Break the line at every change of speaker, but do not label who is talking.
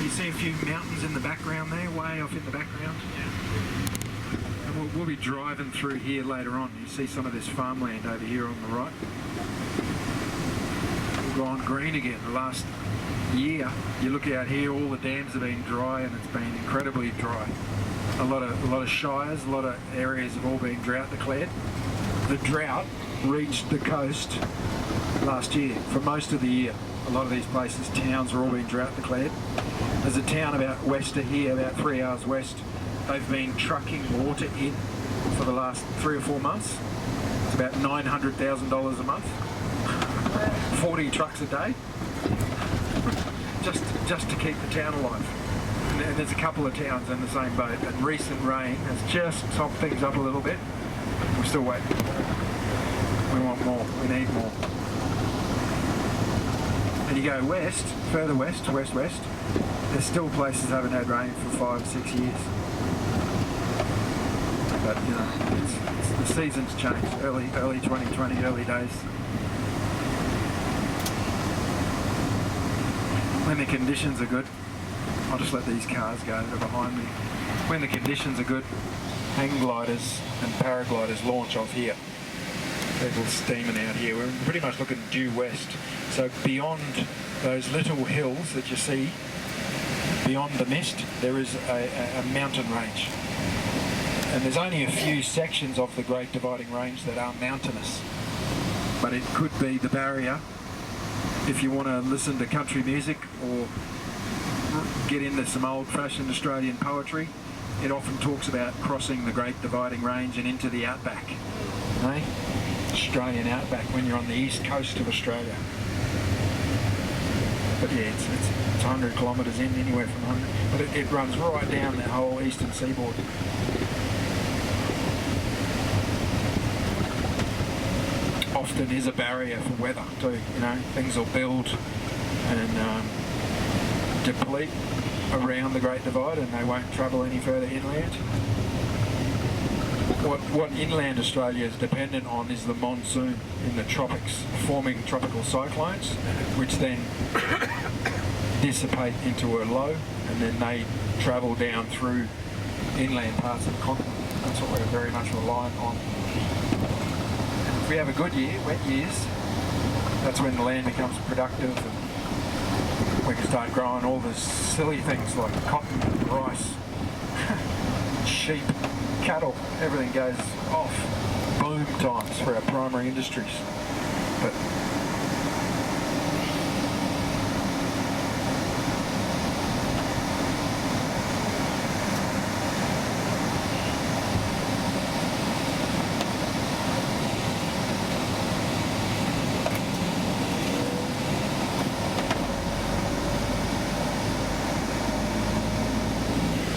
You see a few mountains in the background there, way off in the background. Yeah. And we'll be driving through here later on. You see some of this farmland over here on the right. All gone green again. The last year, you look out here, all the dams have been dry, and it's been incredibly dry. A lot of shires, a lot of areas have all been drought declared. The drought reached the coast last year for most of the year. A lot of these places, towns, are all being drought declared. There's a town about west of here, about 3 hours west. They've been trucking water in for the last 3 or 4 months. It's about $900,000 a month. 40 trucks a day, just to keep the town alive. And there's a couple of towns in the same boat. And recent rain has just topped things up a little bit. We're still waiting. We want more. We need more. And you go west, further west, west, there's still places that haven't had rain for 5 or 6 years. But you know, the season's changed. Early 2020, early days. When the conditions are good, I'll just let these cars go, they're behind me. When the conditions are good, hang gliders and paragliders launch off here. People steaming out here. We're pretty much looking due west. So beyond those little hills that you see, beyond the mist, there is a mountain range. And there's only a few sections of the Great Dividing Range that are mountainous. But it could be the barrier if you want to listen to country music or get into some old-fashioned Australian poetry. It often talks about crossing the Great Dividing Range and into the outback. Eh? Australian outback when you're on the east coast of Australia. But yeah, it's 100 kilometres in, anywhere from 100. But it runs right down that whole eastern seaboard. Often is a barrier for weather too, you know. Things will build and deplete around the Great Divide and they won't travel any further inland. What inland Australia is dependent on is the monsoon in the tropics, forming tropical cyclones, which then dissipate into a low, and then they travel down through inland parts of the continent. That's what we're very much reliant on. If we have a good year, wet years, that's when the land becomes productive and we can start growing all the silly things like cotton, rice, sheep, cattle, everything goes off. Boom times for our primary industries. But